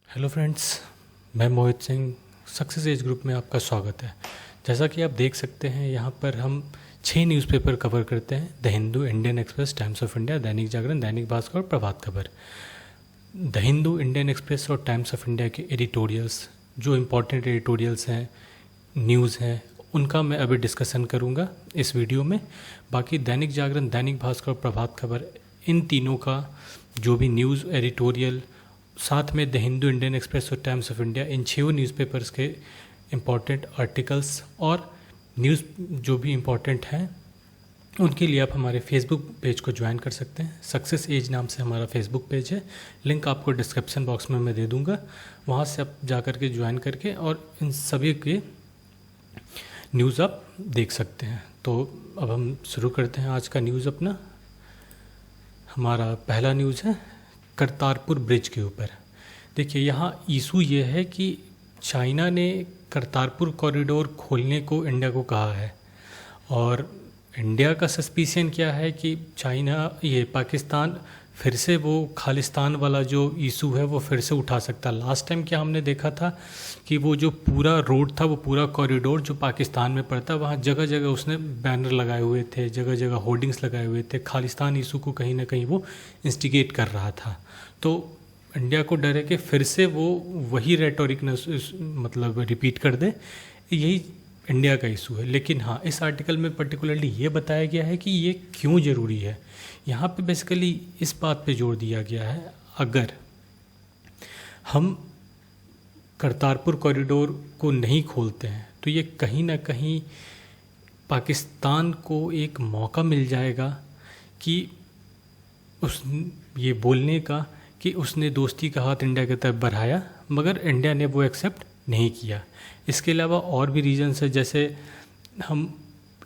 Hello friends, मैं Mohit Singh success age group में आपका स्वागत है। जैसा कि आप देख सकते हैं, यहाँ पर हम 6 न्यूज़पेपर कवर करते हैं। The Hindu, Indian express, times of India, Dainik Jagran, Dainik Bhaskar और Prabhat Khabar. The Hindu, Indian express और टाइम्स ऑफ इंडिया के एडिटोरियल्स, जो इम्पोर्टेंट एडिटोरियल्स हैं, न्यूज़ हैं, उनका मैं अभी डिस्कशन करूँगा इस वीडियो में। बाकी दैनिक जागरण, दैनिक भास्कर और प्रभात खबर, इन तीनों का जो भी न्यूज़ एडिटोरियल, साथ में द हिंदू, इंडियन एक्सप्रेस और times of India, in 6 newspapers के इम्पॉर्टेंट आर्टिकल्स और न्यूज़ जो भी इम्पॉर्टेंट हैं, उनके लिए आप हमारे फेसबुक पेज को ज्वाइन कर सकते हैं। सक्सेस एज नाम से हमारा फेसबुक पेज है, लिंक आपको डिस्क्रिप्शन बॉक्स में मैं दे दूंगा। वहाँ से आप जा कर के ज्वाइन करके और इन सभी के न्यूज़ आप देख सकते हैं। तो अब हम शुरू करते हैं आज का न्यूज़ अपना। हमारा पहला न्यूज़ है करतारपुर ब्रिज के ऊपर। देखिए, यहाँ इशू ये है कि चाइना ने करतारपुर कॉरिडोर खोलने को इंडिया को कहा है, और इंडिया का सस्पिशन क्या है कि पाकिस्तान फिर से वो खालिस्तान वाला जो इशू है वो फिर से उठा सकता है। लास्ट टाइम क्या हमने देखा था कि वो जो पूरा रोड था, वो पूरा कॉरिडोर जो पाकिस्तान में पड़ता, वहाँ जगह जगह उसने बैनर लगाए हुए थे, जगह जगह होर्डिंग्स लगाए हुए थे। खालिस्तान इशू को कहीं ना कहीं वो इंस्टिगेट कर रहा था। तो इंडिया को डर है कि फिर से वो वही रेटोरिक मतलब रिपीट कर दे। यही इंडिया का इशू है। लेकिन हाँ, इस आर्टिकल में पर्टिकुलरली ये बताया गया है कि ये क्यों ज़रूरी है। यहाँ पे बेसिकली इस बात पे जोर दिया गया है, अगर हम करतारपुर कॉरिडोर को नहीं खोलते हैं तो ये कहीं ना कहीं पाकिस्तान को एक मौका मिल जाएगा कि ये बोलने का कि उसने दोस्ती का हाथ इंडिया की तरफ बढ़ाया, मगर इंडिया ने वो एक्सेप्ट नहीं किया। इसके अलावा और भी रीजन्स है, जैसे हम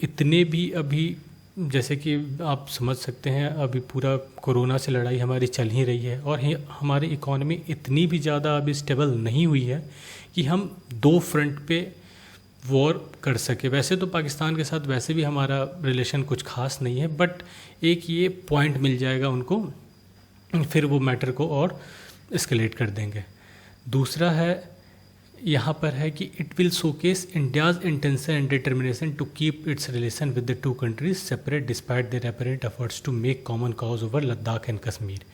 इतने भी अभी, जैसे कि आप समझ सकते हैं, अभी पूरा कोरोना से लड़ाई हमारी चल ही रही है, और हमारी इकॉनमी इतनी भी ज़्यादा अभी स्टेबल नहीं हुई है कि हम 2 फ्रंट पे वॉर कर सके। वैसे तो पाकिस्तान के साथ वैसे भी हमारा रिलेशन कुछ खास नहीं है, बट एक ये पॉइंट मिल जाएगा उनको, फिर वो मैटर को और एस्केलेट कर देंगे। दूसरा है, यहाँ पर है कि it will showcase India's intention and determination to keep its relation with the 2 countries separate despite their apparent efforts to make common cause over Ladakh and Kashmir.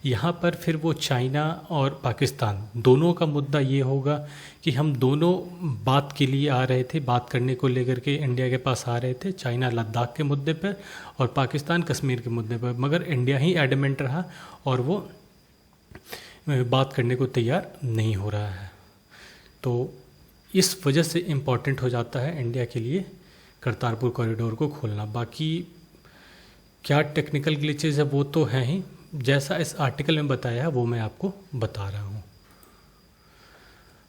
यहाँ पर फिर वो चाइना और पाकिस्तान दोनों का मुद्दा ये होगा कि हम दोनों बात के लिए आ रहे थे, बात करने को लेकर के इंडिया के पास आ रहे थे। चाइना लद्दाख के मुद्दे पर और पाकिस्तान कश्मीर के मुद्दे पर, मगर इंडिया ही एडमेंट रहा और वो बात करने को तैयार नहीं हो रहा है। तो इस वजह से इम्पॉर्टेंट हो जाता है इंडिया के लिए करतारपुर कॉरिडोर को खोलना। बाकी क्या टेक्निकल ग्लिचेस है वो तो हैं ही, जैसा इस आर्टिकल में बताया है वो मैं आपको बता रहा हूँ।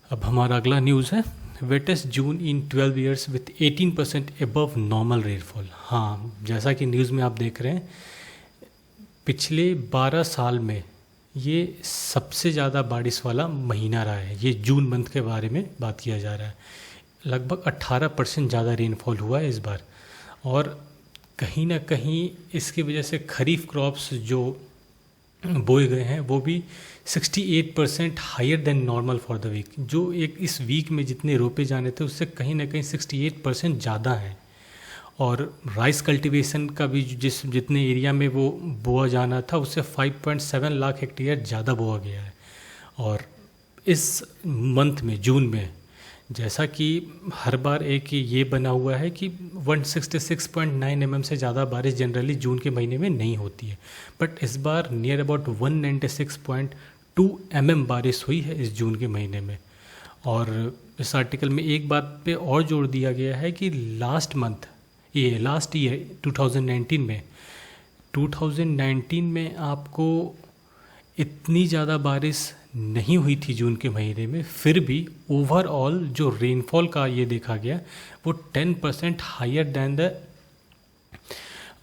अब हमारा अगला न्यूज़ है wettest June in 12 years with 18% above normal rainfall. हाँ, जैसा कि न्यूज़ में आप देख रहे हैं, पिछले 12 साल में ये सबसे ज़्यादा बारिश वाला महीना रहा है। ये जून मंथ के बारे में बात किया जा रहा है। लगभग 18% ज़्यादा रेनफॉल हुआ है इस बार, और कहीं ना कहीं इसकी वजह से खरीफ क्रॉप्स जो बोए गए हैं वो भी 68% higher than normal for the week. जो एक इस वीक में जितने रोपे जाने थे उससे कहीं ना कहीं 68% ज़्यादा है। और राइस कल्टीवेशन का भी जितने एरिया में वो बोआ जाना था उससे 5.7 लाख हेक्टेयर ज़्यादा बोआ गया है। और इस मंथ में, जून में, जैसा कि हर बार एक ये बना हुआ है कि 166.9 mm से ज़्यादा बारिश जनरली जून के महीने में नहीं होती है, बट इस बार नियर अबाउट 196.2 mm बारिश हुई है इस जून के महीने में। और इस आर्टिकल में एक बात पे और जोर दिया गया है कि लास्ट ईयर 2019 में आपको इतनी ज़्यादा बारिश नहीं हुई थी जून के महीने में, फिर भी ओवरऑल जो रेनफॉल का ये देखा गया वो 10% हायर दैन द,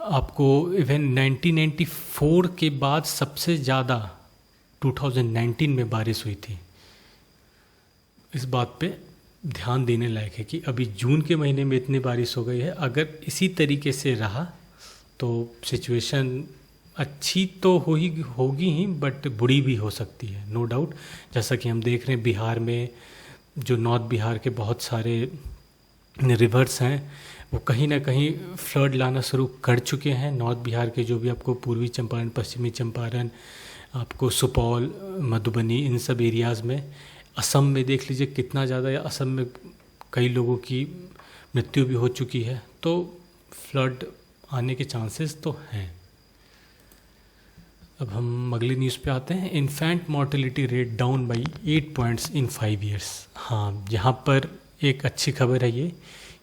आपको इवन 1994 के बाद सबसे ज़्यादा 2019 में बारिश हुई थी। इस बात पे ध्यान देने लायक है कि अभी जून के महीने में इतनी बारिश हो गई है। अगर इसी तरीके से रहा तो सिचुएशन अच्छी तो होगी ही, बट बुरी भी हो सकती है, नो डाउट। जैसा कि हम देख रहे हैं बिहार में, जो नॉर्थ बिहार के बहुत सारे रिवर्स हैं वो कहीं ना कहीं फ्लड लाना शुरू कर चुके हैं। नॉर्थ बिहार के जो भी आपको पूर्वी चंपारण, पश्चिमी चंपारण, आपको सुपौल, मधुबनी, इन सब एरियाज़ में, असम में देख लीजिए कितना ज़्यादा, या असम में कई लोगों की मृत्यु भी हो चुकी है। तो फ्लड आने के चांसेस तो हैं। अब हम अगली न्यूज़ पे आते हैं। Infant mortality rate down by 8 points in 5 years. हाँ, यहाँ पर एक अच्छी खबर है ये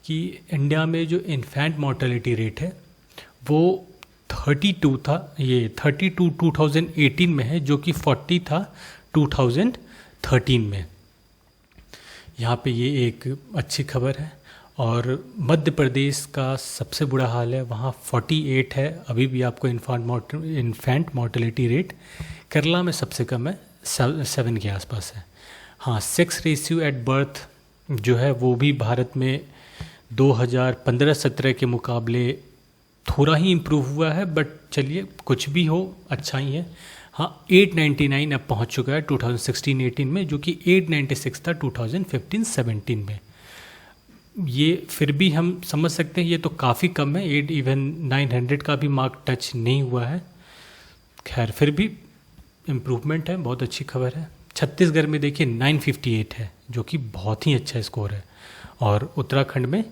कि इंडिया में जो इन्फेंट मोर्टेलिटी रेट है वो 32 था, ये 32 2018 में है, जो कि 40 था 2013 में। यहाँ पे ये एक अच्छी खबर है। और मध्य प्रदेश का सबसे बुरा हाल है, वहाँ 48 है अभी भी आपको इन्फेंट मोर्टेलिटी रेट। केरला में सबसे कम है, 7 के आसपास है। हाँ, सेक्स रेशियो एट बर्थ जो है वो भी भारत में 2015-17 के मुकाबले थोड़ा ही इम्प्रूव हुआ है, बट चलिए कुछ भी हो अच्छा ही है। हाँ, 899 अब पहुंच चुका है 2016-18 में, जो कि 896 था 2015-17 में। ये फिर भी हम समझ सकते हैं ये तो काफ़ी कम है, 8 इवन 900 का भी मार्क टच नहीं हुआ है। खैर फिर भी इम्प्रूवमेंट है, बहुत अच्छी खबर है। छत्तीसगढ़ में देखिए 958 है, जो कि बहुत ही अच्छा स्कोर है। और उत्तराखंड में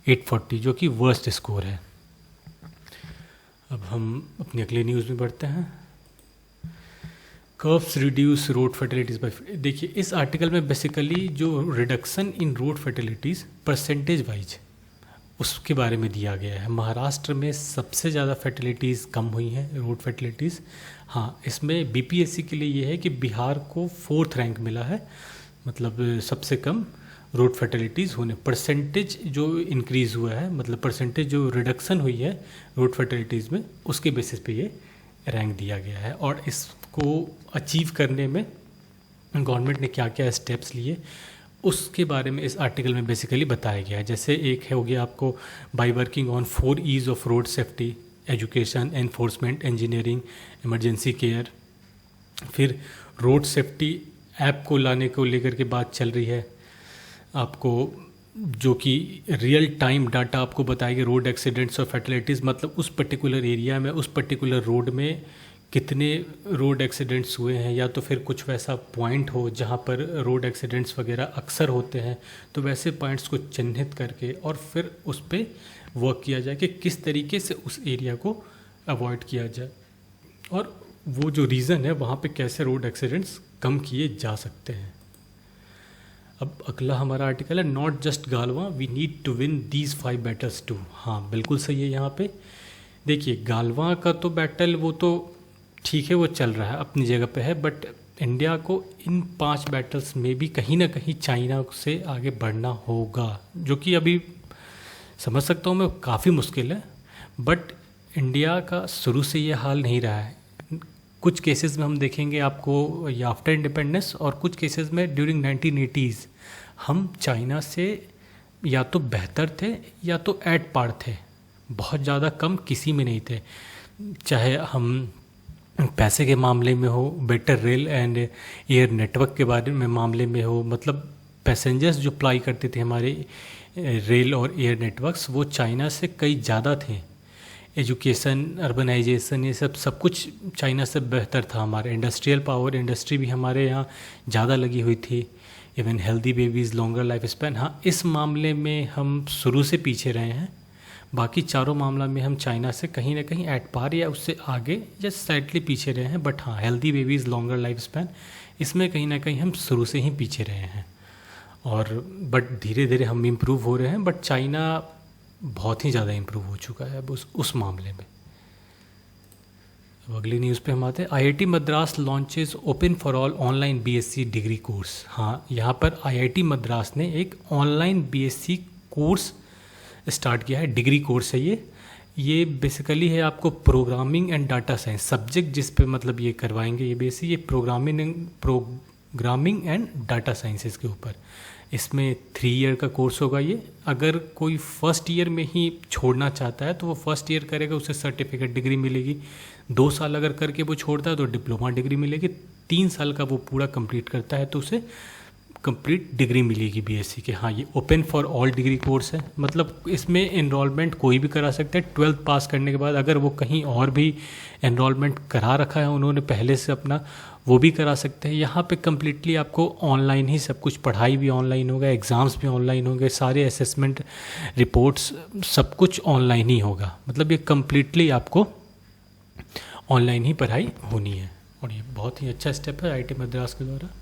840, जो कि वर्स्ट स्कोर है। अब हम अपनी अगली न्यूज़ में बढ़ते हैं। Curves reduce road fatalities by, देखिए इस आर्टिकल में बेसिकली जो reduction in road fatalities percentage wise उसके बारे में दिया गया है। महाराष्ट्र में सबसे ज़्यादा फर्टिलिटीज़ कम हुई हैं, रोड फर्टिलिटीज़। हाँ, इसमें बीपीएससी के लिए ये है कि बिहार को 4th रैंक मिला है, मतलब सबसे कम रोड फर्टिलिटीज़ होने। परसेंटेज जो इंक्रीज़ हुआ है, मतलब परसेंटेज जो रिडक्शन हुई है रोड फर्टिलिटीज़ में, उसके बेसिस पे ये रैंक दिया गया है। और इसको अचीव करने में गवर्नमेंट ने क्या क्या स्टेप्स लिए उसके बारे में इस आर्टिकल में बेसिकली बताया गया है। जैसे एक है हो गया आपको by working on 4 E's of road safety, education, enforcement, engineering, emergency care. फिर रोड सेफ्टी ऐप को लाने को लेकर के बात चल रही है आपको, जो कि रियल टाइम डाटा आपको बताएगी रोड एक्सीडेंट्स और फैटलिटीज़, मतलब उस पर्टिकुलर एरिया में, उस पर्टिकुलर रोड में कितने रोड एक्सीडेंट्स हुए हैं, या तो फिर कुछ वैसा पॉइंट हो जहाँ पर रोड एक्सीडेंट्स वगैरह अक्सर होते हैं, तो वैसे पॉइंट्स को चिन्हित करके और फिर उस पर वर्क किया जाए कि किस तरीके से उस एरिया को अवॉइड किया जाए, और वो जो रीज़न है वहाँ पे कैसे रोड एक्सीडेंट्स कम किए जा सकते हैं। अब अगला हमारा आर्टिकल है not just Galwan, we need to win these 5 battles too. हाँ, बिल्कुल सही है। यहाँ पे देखिए गालवा का तो बैटल वो तो ठीक है, वो चल रहा है, अपनी जगह पे है, बट इंडिया को इन 5 बैटल्स में भी कहीं ना कहीं चाइना से आगे बढ़ना होगा, जो कि अभी समझ सकता हूँ मैं काफ़ी मुश्किल है, बट इंडिया का शुरू से ये हाल नहीं रहा है। कुछ केसेस में हम देखेंगे आपको या आफ्टर इंडिपेंडेंस, और कुछ केसेस में ड्यूरिंग 1980s हम चाइना से या तो बेहतर थे या तो एट पार थे, बहुत ज़्यादा कम किसी में नहीं थे। चाहे हम पैसे के मामले में हो, better rail and air network के बारे में मामले में हो, मतलब पैसेंजर्स जो अप्लाई करते थे हमारे रेल और एयर नेटवर्क्स, वो चाइना से कई ज़्यादा थे। एजुकेशन, अर्बनाइजेशन, ये सब कुछ चाइना से बेहतर था। हमारे इंडस्ट्रियल पावर, इंडस्ट्री भी हमारे यहाँ ज़्यादा लगी हुई थी। Even healthy babies, longer life span, हाँ इस मामले में हम शुरू से पीछे रहे हैं। बाकी चारों मामला में हम चाइना से कहीं ना कहीं एट पार या उससे आगे या स्लाइटली पीछे रहे हैं, बट हाँ healthy babies, longer life span, इसमें कहीं ना कहीं हम शुरू से ही पीछे रहे हैं। और बट धीरे धीरे हम इम्प्रूव हो रहे हैं, बट चाइना बहुत ही ज़्यादा इम्प्रूव हो चुका है अब उस मामले में। अब अगली न्यूज़ पे हम आते हैं। IIT Madras launches open for all online BSc degree course. हाँ, यहाँ पर आईआईटी मद्रास ने एक ऑनलाइन बीएससी कोर्स स्टार्ट किया है, डिग्री कोर्स है ये बेसिकली है आपको programming and data science subject, जिस पे मतलब ये करवाएंगे ये बेसिक, ये प्रोग्रामिंग एंड डाटा साइंसेस के ऊपर। इसमें 3 ईयर का कोर्स होगा ये। अगर कोई फर्स्ट ईयर में ही छोड़ना चाहता है तो वो फर्स्ट ईयर करेगा, उसे सर्टिफिकेट डिग्री मिलेगी। 2 साल अगर करके वो छोड़ता है तो डिप्लोमा डिग्री मिलेगी। 3 साल का वो पूरा कंप्लीट करता है तो उसे कंप्लीट डिग्री मिलेगी बीएससी के। हाँ, ये open for all degree course है, मतलब इसमें एनरोलमेंट कोई भी करा सकता है 12th पास करने के बाद। अगर वो कहीं और भी एनरोलमेंट करा रखा है उन्होंने पहले से अपना, वो भी करा सकते हैं। यहाँ पे कम्प्लीटली आपको ऑनलाइन ही सब कुछ, पढ़ाई भी ऑनलाइन होगा, एग्ज़ाम्स भी ऑनलाइन होंगे, सारे असेसमेंट रिपोर्ट्स सब कुछ ऑनलाइन ही होगा। मतलब ये कम्प्लीटली आपको ऑनलाइन ही पढ़ाई होनी है और ये बहुत ही अच्छा स्टेप है आईआईटी मद्रास के द्वारा।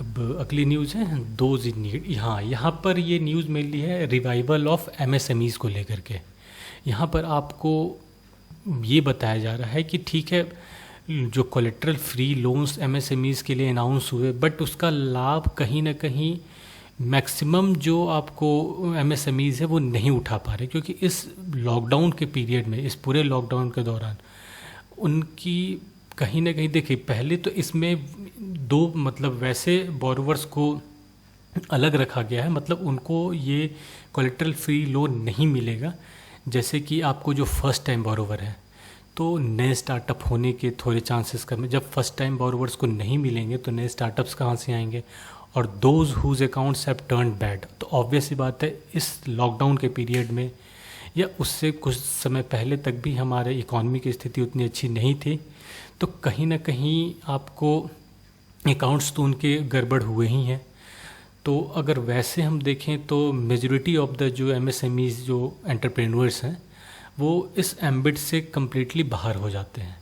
अब अगली न्यूज़ है दोज इन नीड। यहाँ पर ये न्यूज़ मेनली है रिवाइवल ऑफ एमएसएमईज़ को लेकर के। यहाँ पर आपको ये बताया जा रहा है कि ठीक है, जो कोलेट्रल फ्री लोन्स एमएसएमईज़ के लिए अनाउंस हुए, बट उसका लाभ कहीं ना कहीं मैक्सिमम जो आपको एमएसएमईज़ है वो नहीं उठा पा रहे, क्योंकि इस लॉकडाउन के पीरियड में, इस पूरे लॉकडाउन के दौरान उनकी कहीं ना कहीं, देखिए पहले तो इसमें 2 मतलब वैसे बोरोवर्स को अलग रखा गया है, मतलब उनको ये कोलेट्रल फ्री लोन नहीं मिलेगा। जैसे कि आपको जो फर्स्ट टाइम बोरोवर है तो नए स्टार्टअप होने के थोड़े चांसेस कम है। जब फर्स्ट टाइम बोरोवर्स को नहीं मिलेंगे तो नए स्टार्टअप्स कहाँ से आएंगे। और those whose accounts have turn bad, तो ऑब्वियस सी बात है इस लॉकडाउन के पीरियड में या उससे कुछ समय पहले तक भी हमारे इकॉनमी की स्थिति उतनी अच्छी नहीं थी, तो कहीं ना कहीं आपको अकाउंट्स तो उनके गड़बड़ हुए ही हैं। तो अगर वैसे हम देखें तो मेजॉरिटी ऑफ द जो एमएसएमईज़ जो एंटरप्रेन्योर्स हैं वो इस एम्बिट से कम्प्लीटली बाहर हो जाते हैं।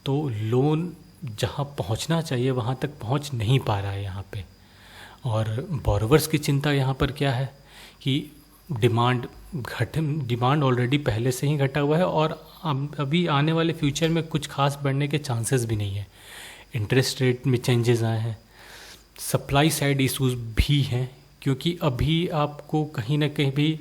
तो लोन जहां पहुंचना चाहिए वहां तक पहुंच नहीं पा रहा है यहाँ पे। और बोरोवर्स की चिंता यहाँ पर क्या है कि डिमांड ऑलरेडी पहले से ही घटा हुआ है और अभी आने वाले फ्यूचर में कुछ खास बढ़ने के चांसेस भी नहीं है। इंटरेस्ट रेट में चेंजेस आए हैं, सप्लाई साइड इश्यूज भी हैं, क्योंकि अभी आपको कहीं ना कहीं भी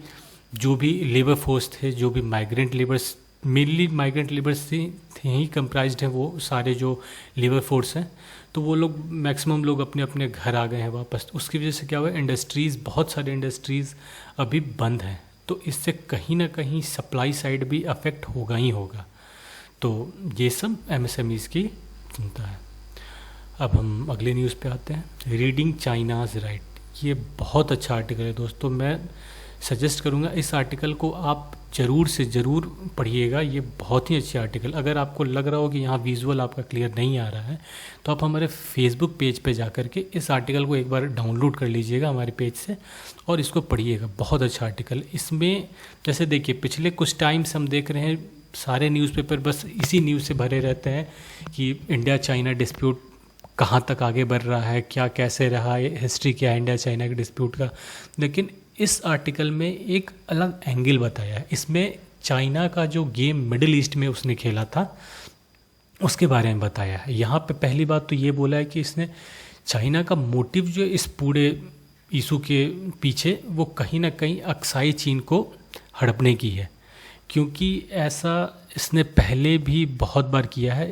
जो भी लेबर फोर्स थे, जो भी migrant labours, mainly migrant labours थे ही कंप्राइज्ड हैं वो सारे जो लेबर फोर्स हैं, तो वो लोग मैक्सिमम लोग अपने अपने घर आ गए हैं वापस। उसकी वजह से क्या हुआ, इंडस्ट्रीज़, बहुत सारे इंडस्ट्रीज़ अभी बंद हैं, तो इससे कहीं ना कहीं सप्लाई साइड भी अफेक्ट होगा ही होगा। तो ये सब एमएसएमईज़ की चिंता है। अब हम अगले न्यूज़ पे आते हैं, रीडिंग चाइनाज राइट। ये बहुत अच्छा आर्टिकल है दोस्तों, मैं सजेस्ट करूँगा इस आर्टिकल को आप ज़रूर से ज़रूर पढ़िएगा। ये बहुत ही अच्छी आर्टिकल, अगर आपको लग रहा हो कि यहाँ विजुअल आपका क्लियर नहीं आ रहा है तो आप हमारे फेसबुक पेज पे जा कर के इस आर्टिकल को एक बार डाउनलोड कर लीजिएगा हमारे पेज से और इसको पढ़िएगा। बहुत अच्छा आर्टिकल। इसमें जैसे देखिए पिछले कुछ टाइम से हम देख रहे हैं सारे न्यूज़पेपर बस इसी न्यूज़ से भरे रहते हैं कि इंडिया चाइना डिस्प्यूट कहाँ तक आगे बढ़ रहा है, क्या कैसे रहा है, हिस्ट्री क्या है इंडिया चाइना के डिस्प्यूट का। लेकिन इस आर्टिकल में एक अलग एंगल बताया है। इसमें चाइना का जो गेम मिडिल ईस्ट में उसने खेला था उसके बारे में बताया है। यहाँ पे पहली बात तो ये बोला है कि इसने चाइना का मोटिव जो इस पूरे इशू के पीछे वो कहीं ना कहीं अक्साई चीन को हड़पने की है, क्योंकि ऐसा इसने पहले भी बहुत बार किया है।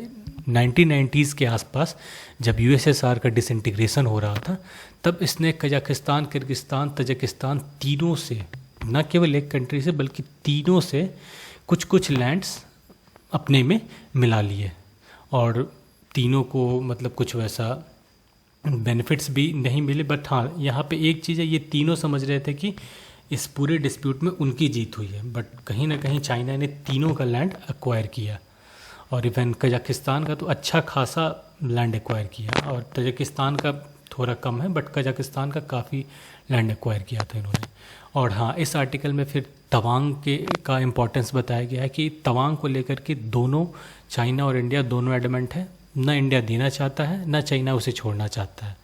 1990s के आसपास जब यूएसएसआर का डिसइंटीग्रेशन हो रहा था तब इसने कजाकिस्तान, किर्गिस्तान, तजाकिस्तान तीनों से, न केवल एक कंट्री से बल्कि तीनों से कुछ कुछ लैंड्स अपने में मिला लिए और तीनों को मतलब कुछ वैसा बेनिफिट्स भी नहीं मिले। बट हाँ, यहाँ पे एक चीज़ है, ये तीनों समझ रहे थे कि इस पूरे डिस्प्यूट में उनकी जीत हुई है, बट कहीं ना कहीं चाइना ने तीनों का लैंड एक्वायर किया और इवन कजाकिस्तान का तो अच्छा खासा लैंड एक्वायर किया और तजाकिस्तान का थोड़ा कम है, बट कजाकिस्तान का काफ़ी लैंड एक्वायर किया था इन्होंने। और हाँ, इस आर्टिकल में फिर तवांग का इम्पोर्टेंस बताया गया है कि तवांग को लेकर के दोनों, चाइना और इंडिया दोनों एडमेंट है, ना इंडिया देना चाहता है ना चाइना उसे छोड़ना चाहता है।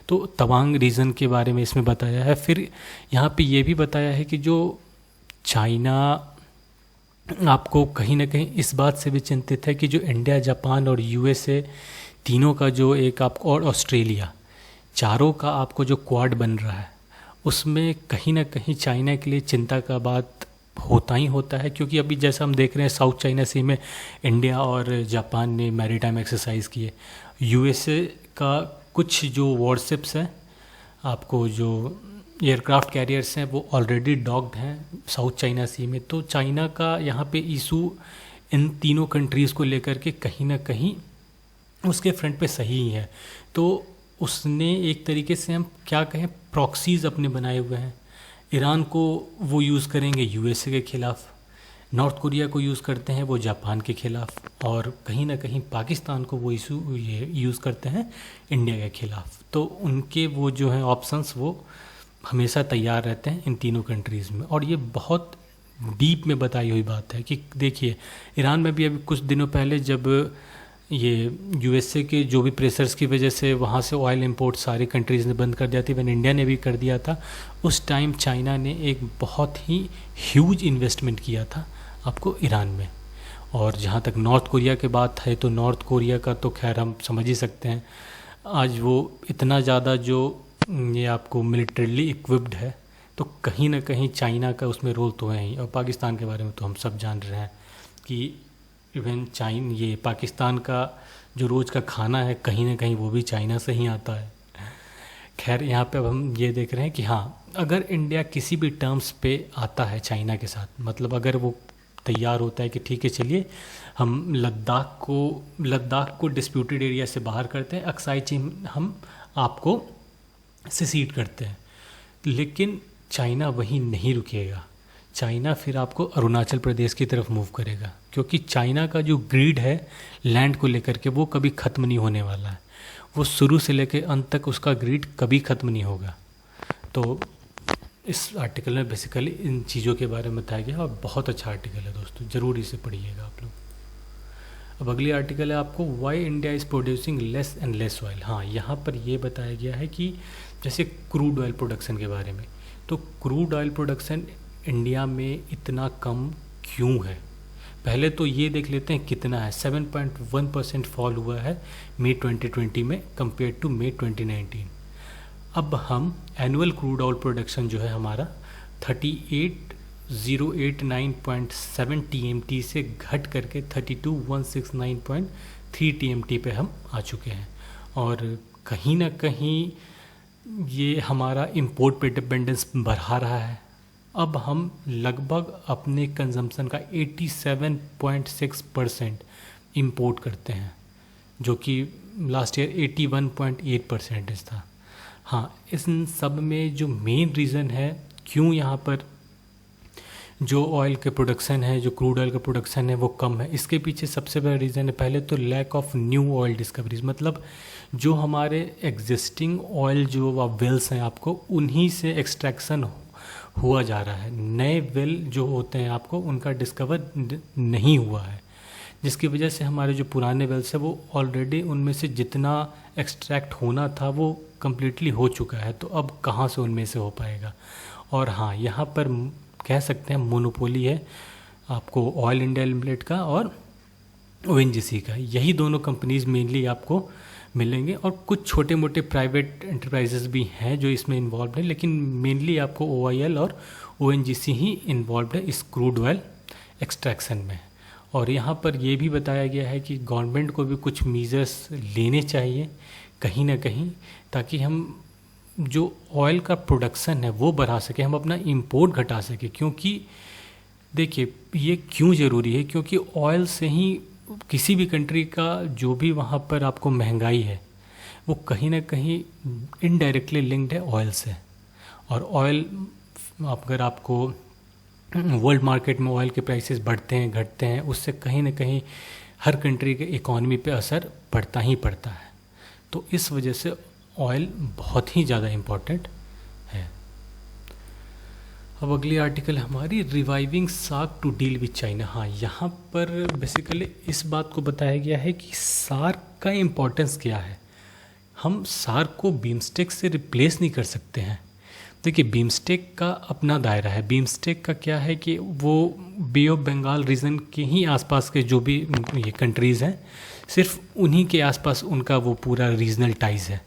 तो तवांग रीजन के बारे में इसमें बताया है। फिर यहाँ पे ये भी बताया है कि जो चाइना आपको कहीं ना कहीं इस बात से भी चिंतित है कि जो इंडिया, जापान और यूएसए तीनों का जो एक आपको, और ऑस्ट्रेलिया, चारों का आपको जो क्वाड बन रहा है उसमें कहीं ना कहीं चाइना के लिए चिंता का बात होता ही होता है, क्योंकि अभी जैसा हम देख रहे हैं साउथ चाइना सी में इंडिया और जापान ने मैरीटाइम एक्सरसाइज किए, यूएसए का कुछ जो वॉरशिप्स हैं, आपको जो एयरक्राफ्ट कैरियर्स हैं, वो ऑलरेडी डॉक्ड हैं साउथ चाइना सी में। तो चाइना का यहाँ पे इशू इन तीनों कंट्रीज़ को लेकर के कहीं ना कहीं उसके फ्रंट पे सही ही है। तो उसने एक तरीके से हम क्या कहें प्रॉक्सीज़ अपने बनाए हुए हैं। ईरान को वो यूज़ करेंगे यूएसए के ख़िलाफ़, नॉर्थ कोरिया को यूज़ करते हैं वो जापान के ख़िलाफ़, और कहीं ना कहीं पाकिस्तान को वो इशू ये यूज़ करते हैं इंडिया के ख़िलाफ़। तो उनके वो जो हैं ऑप्शंस वो हमेशा तैयार रहते हैं इन तीनों कंट्रीज़ में। और ये बहुत डीप में बताई हुई बात है कि देखिए ईरान में भी अभी कुछ दिनों पहले जब ये यूएसए के जो भी प्रेशर्स की वजह से वहाँ से ऑयल इंपोर्ट सारी कंट्रीज़ ने बंद कर दिया था, इवन इंडिया ने भी कर दिया था, उस टाइम चाइना ने एक बहुत ही ह्यूज इन्वेस्टमेंट किया था आपको ईरान में। और जहाँ तक नॉर्थ कोरिया की बात है तो नॉर्थ कोरिया का तो खैर हम समझ ही सकते हैं, आज वो इतना ज़्यादा जो ये आपको मिलिट्रीली इक्विप्ड है, तो कहीं ना कहीं चाइना का उसमें रोल तो है ही। और पाकिस्तान के बारे में तो हम सब जान रहे हैं कि इवन ये पाकिस्तान का जो रोज़ का खाना है कहीं ना कहीं वो भी चाइना से ही आता है। खैर यहाँ पे अब हम ये देख रहे हैं कि हाँ, अगर इंडिया किसी भी टर्म्स पे आता है चाइना के साथ, मतलब अगर वो तैयार होता है कि ठीक है चलिए हम लद्दाख को डिस्प्यूटेड एरिया से बाहर करते हैं, अक्साई चीन हम आपको सेसीड करते हैं, लेकिन चाइना वहीं नहीं रुकेगा। चाइना फिर आपको अरुणाचल प्रदेश की तरफ मूव करेगा, क्योंकि चाइना का जो ग्रीड है लैंड को लेकर के वो कभी ख़त्म नहीं होने वाला है। वो शुरू से लेकर अंत तक उसका ग्रीड कभी ख़त्म नहीं होगा। तो इस आर्टिकल में बेसिकली इन चीज़ों के बारे में बताया गया और बहुत अच्छा आर्टिकल है दोस्तों, ज़रूर इसे पढ़िएगा आप लोग। अब अगली आर्टिकल है आपको why India is producing less and less oil. हाँ, यहाँ पर ये बताया गया है कि जैसे क्रूड ऑयल प्रोडक्शन के बारे में, तो क्रूड ऑयल प्रोडक्शन इंडिया में इतना कम क्यों है। पहले तो ये देख लेते हैं कितना है। 7.1% फॉल हुआ है मई 2020 में कंपेयर टू मई 2019। अब हम एनुअल क्रूड ऑयल प्रोडक्शन जो है हमारा 38,089.7 TMT से घट करके 32,169.3 TMT पे हम आ चुके हैं। और कहीं ना कहीं ये हमारा इंपोर्ट पे डिपेंडेंस बढ़ा रहा है। अब हम लगभग अपने कंजम्पशन का 87.6% इंपोर्ट करते हैं, जो कि लास्ट ईयर 81.8% था। हाँ, इस सब में जो मेन रीज़न है क्यों यहाँ पर जो ऑयल के प्रोडक्शन है, जो क्रूड ऑयल का प्रोडक्शन है वो कम है, इसके पीछे सबसे बड़ा रीज़न है पहले तो lack of new oil discoveries. मतलब जो हमारे एग्जिस्टिंग ऑयल जो वेल्स हैं आपको उन्हीं से एक्सट्रैक्शन हुआ जा रहा है, नए वेल जो होते हैं आपको उनका डिस्कवर नहीं हुआ है, जिसकी वजह से हमारे जो पुराने वेल्स हैं वो ऑलरेडी उनमें से जितना एक्सट्रैक्ट होना था वो कम्प्लीटली हो चुका है। तो अब कहाँ से उनमें से हो पाएगा। और हाँ, यहाँ पर कह सकते हैं मोनोपोली है आपको ऑयल इंडिया लिमिटेड का और ONGC का। यही दोनों कंपनीज मेनली आपको मिलेंगे, और कुछ छोटे मोटे प्राइवेट एंटरप्राइजेस भी हैं जो इसमें इन्वॉल्व हैं, लेकिन मेनली आपको OIL और ONGC ही इन्वॉल्व है इस क्रूड ऑयल एक्सट्रैक्शन में। और यहाँ पर यह भी बताया गया है कि गवर्नमेंट को भी कुछ मीजर्स लेने चाहिए कहीं ना कहीं, ताकि हम जो ऑयल का प्रोडक्शन है वो बढ़ा सके, हम अपना इंपोर्ट घटा सके। क्योंकि देखिए ये क्यों ज़रूरी है, क्योंकि ऑयल से ही किसी भी कंट्री का जो भी वहाँ पर आपको महंगाई है वो कहीं ना कहीं इनडायरेक्टली लिंक्ड है ऑयल से। और ऑयल अगर आपको वर्ल्ड मार्केट में ऑयल के प्राइसेस बढ़ते हैं घटते हैं, उससे कहीं ना कहीं हर कंट्री के इकॉनमी पे असर पड़ता ही पड़ता है। तो इस वजह से ऑयल बहुत ही ज़्यादा इम्पॉर्टेंट है। अब अगली आर्टिकल हमारी reviving SAARC to deal with China. हाँ, यहाँ पर बेसिकली इस बात को बताया गया है कि सार्क का इम्पोर्टेंस क्या है। हम सार्क को बीमस्टेक से रिप्लेस नहीं कर सकते हैं। देखिए बीमस्टेक का अपना दायरा है। बीमस्टेक का क्या है कि वो बे ऑफ बंगाल रीजन के ही आसपास के जो भी ये कंट्रीज़ हैं, सिर्फ उन्हीं के आसपास उनका वो पूरा रीजनल टाइज है,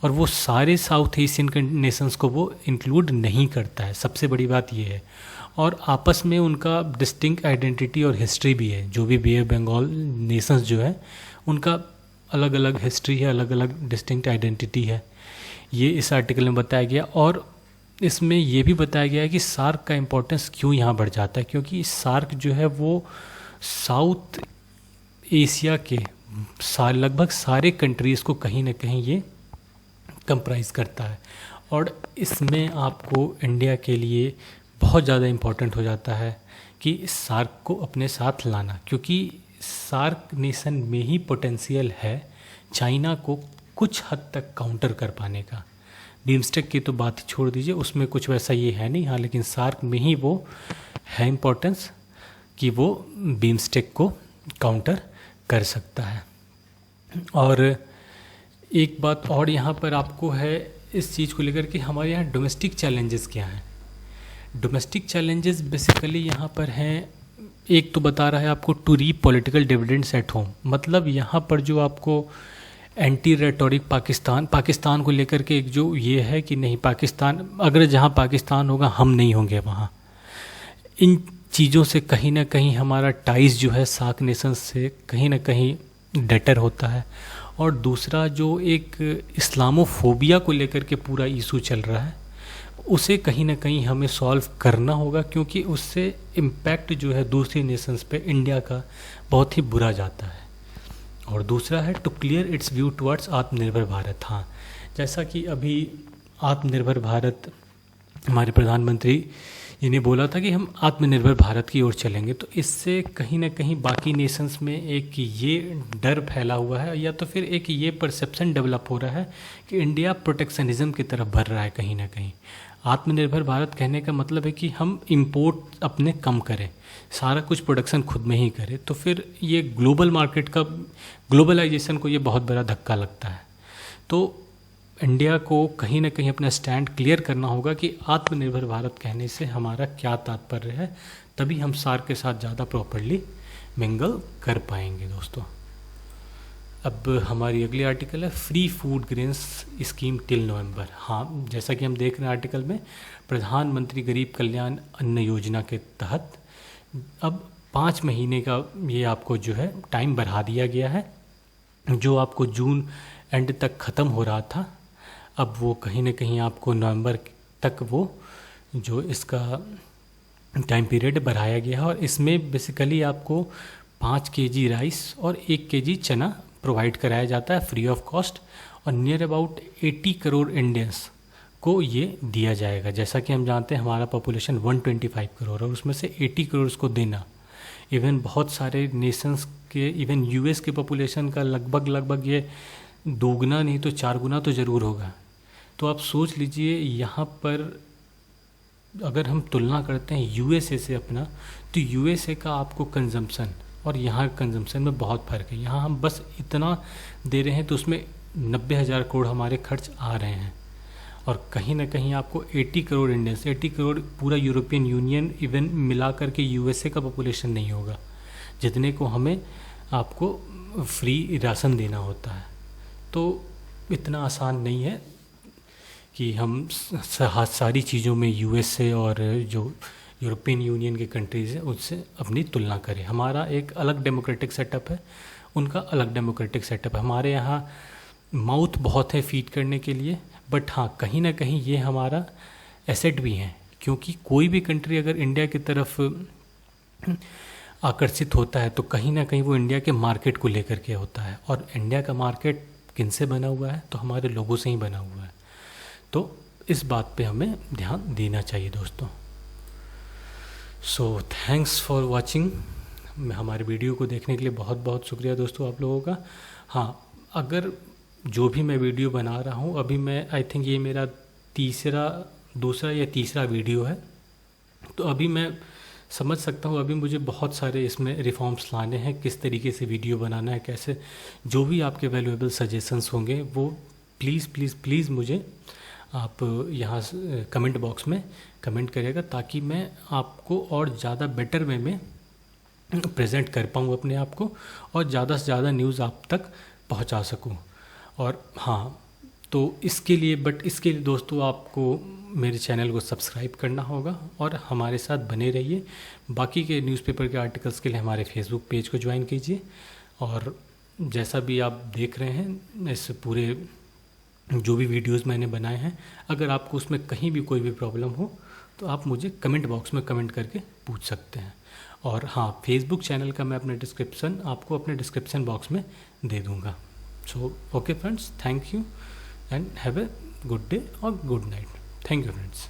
और वो सारे साउथ एशियन नेशंस को वो इंक्लूड नहीं करता है। सबसे बड़ी बात ये है। और आपस में उनका डिस्टिंक्ट आइडेंटिटी और हिस्ट्री भी है। जो भी बे ऑफ बंगाल नेशंस जो है उनका अलग अलग हिस्ट्री है, अलग अलग डिस्टिंक्ट आइडेंटिटी है, ये इस आर्टिकल में बताया गया। और इसमें ये भी बताया गया है कि सार्क का इम्पोर्टेंस क्यों यहाँ बढ़ जाता है, क्योंकि सार्क जो है वो साउथ एशिया के लगभग सारे कंट्रीज़ को कहीं ना कहीं ये कंप्राइज करता है। और इसमें आपको इंडिया के लिए बहुत ज़्यादा इम्पोर्टेंट हो जाता है कि सार्क को अपने साथ लाना, क्योंकि सार्क नेशन में ही पोटेंशियल है चाइना को कुछ हद तक काउंटर कर पाने का। बीमस्टेक की तो बात ही छोड़ दीजिए, उसमें कुछ वैसा ये है नहीं, हाँ, लेकिन सार्क में ही वो है इम्पोर्टेंस कि वो बीमस्टेक को काउंटर कर सकता है। और एक बात और यहाँ पर आपको है इस चीज़ को लेकर कि हमारे यहाँ डोमेस्टिक चैलेंजेस क्या हैं। डोमेस्टिक चैलेंजेस बेसिकली यहाँ पर हैं, एक तो बता रहा है आपको to reap political dividends at home, मतलब यहाँ पर जो आपको एंटी रेटोरिक पाकिस्तान को लेकर के एक जो ये है कि नहीं पाकिस्तान, अगर जहाँ पाकिस्तान होगा हम नहीं होंगे वहाँ, इन चीज़ों से कहीं ना कहीं हमारा टाइज जो है सार्क नेशंस से कहीं ना कहीं डेटर होता है। और दूसरा जो एक इस्लामोफोबिया को लेकर के पूरा इशू चल रहा है, उसे कहीं ना कहीं हमें सॉल्व करना होगा, क्योंकि उससे इम्पैक्ट जो है दूसरी नेशंस पे इंडिया का बहुत ही बुरा जाता है। और दूसरा है to clear its view towards Atmanirbhar Bharat. हाँ, जैसा कि अभी आत्मनिर्भर भारत हमारे प्रधानमंत्री जी ने बोला था कि हम आत्मनिर्भर भारत की ओर चलेंगे, तो इससे कहीं ना कहीं बाकी नेशंस में एक ये डर फैला हुआ है, या तो फिर एक ये परसेप्शन डेवलप हो रहा है कि इंडिया प्रोटेक्शनिज्म की तरफ बढ़ रहा है कहीं ना कहीं। आत्मनिर्भर भारत कहने का मतलब है कि हम इंपोर्ट अपने कम करें, सारा कुछ प्रोडक्शन खुद में ही करें, तो फिर ये ग्लोबल मार्केट का, ग्लोबलाइजेशन को ये बहुत बड़ा धक्का लगता है। तो इंडिया को कहीं ना कहीं अपना स्टैंड क्लियर करना होगा कि आत्मनिर्भर भारत कहने से हमारा क्या तात्पर्य है, तभी हम सार्क के साथ ज़्यादा प्रॉपरली मिंगल कर पाएंगे दोस्तों। अब हमारी अगली आर्टिकल है free food grains scheme till नवंबर। हाँ, जैसा कि हम देख रहे हैं आर्टिकल में, प्रधानमंत्री गरीब कल्याण अन्न योजना के तहत अब 5 महीने का ये आपको जो है टाइम बढ़ा दिया गया है। जो आपको जून एंड तक ख़त्म हो रहा था, अब वो कहीं ना कहीं आपको नवंबर तक वो जो इसका टाइम पीरियड बढ़ाया गया है। और इसमें बेसिकली आपको 5 केजी राइस और 1 केजी चना प्रोवाइड कराया जाता है फ्री ऑफ कॉस्ट, और नियर अबाउट 80 करोड़ इंडियंस को ये दिया जाएगा। जैसा कि हम जानते हैं हमारा पॉपुलेशन 125 करोड़ और उसमें से 80 करोड़ को देना, इवन बहुत सारे नेशंस के, इवन यूएस के पॉपुलेशन का लगभग ये 2 गुना नहीं तो 4 गुना तो ज़रूर होगा। तो आप सोच लीजिए यहाँ पर अगर हम तुलना करते हैं यूएसए से अपना, तो यूएसए का आपको कंजम्पशन और यहाँ कंजम्पशन में बहुत फ़र्क है। यहाँ हम बस इतना दे रहे हैं तो उसमें 90,000 करोड़ हमारे खर्च आ रहे हैं, और कहीं ना कहीं आपको 80 करोड़ इंडियंस, 80 करोड़ पूरा यूरोपियन यूनियन इवन मिला करके यूएसए का पॉपुलेशन नहीं होगा जितने को हमें आपको फ्री राशन देना होता है। तो इतना आसान नहीं है कि हम सारी चीज़ों में यूएसए और जो यूरोपियन यूनियन के कंट्रीज़ हैं उससे अपनी तुलना करें। हमारा एक अलग डेमोक्रेटिक सेटअप है, उनका अलग डेमोक्रेटिक सेटअप है। हमारे यहाँ माउथ बहुत है फीड करने के लिए, बट हाँ कहीं ना कहीं ये हमारा एसेट भी है, क्योंकि कोई भी कंट्री अगर इंडिया की तरफ आकर्षित होता है तो कहीं ना कहीं वो इंडिया के मार्केट को लेकर के होता है, और इंडिया का मार्केट किन से बना हुआ है, तो हमारे लोगों से ही बना हुआ है। तो इस बात पे हमें ध्यान देना चाहिए दोस्तों। So thanks for watching. हमारे वीडियो को देखने के लिए बहुत बहुत शुक्रिया दोस्तों आप लोगों का। हाँ, अगर जो भी मैं वीडियो बना रहा हूँ, अभी मैं आई थिंक ये मेरा दूसरा या तीसरा वीडियो है, तो अभी मैं समझ सकता हूँ अभी मुझे बहुत सारे इसमें रिफॉर्म्स लाने हैं, किस तरीके से वीडियो बनाना है, कैसे। जो भी आपके वैल्यूएबल सजेशंस होंगे वो प्लीज़ प्लीज़ प्लीज़ मुझे आप यहाँ कमेंट बॉक्स में कमेंट करिएगा, ताकि मैं आपको और ज़्यादा बेटर वे में प्रेजेंट कर पाऊँ अपने आप को, और ज़्यादा से ज़्यादा न्यूज़ आप तक पहुँचा सकूँ। और हाँ, तो इसके लिए दोस्तों आपको मेरे चैनल को सब्सक्राइब करना होगा और हमारे साथ बने रहिए। बाकी के न्यूज़पेपर के आर्टिकल्स के लिए हमारे फेसबुक पेज को ज्वाइन कीजिए, और जैसा भी आप देख रहे हैं इस पूरे जो भी वीडियोस मैंने बनाए हैं, अगर आपको उसमें कहीं भी कोई भी प्रॉब्लम हो तो आप मुझे कमेंट बॉक्स में कमेंट करके पूछ सकते हैं। और हाँ, फेसबुक चैनल का मैं अपने डिस्क्रिप्शन आपको अपने डिस्क्रिप्शन बॉक्स में दे दूँगा। So okay friends, thank you and have a good day और good night. Thank you friends.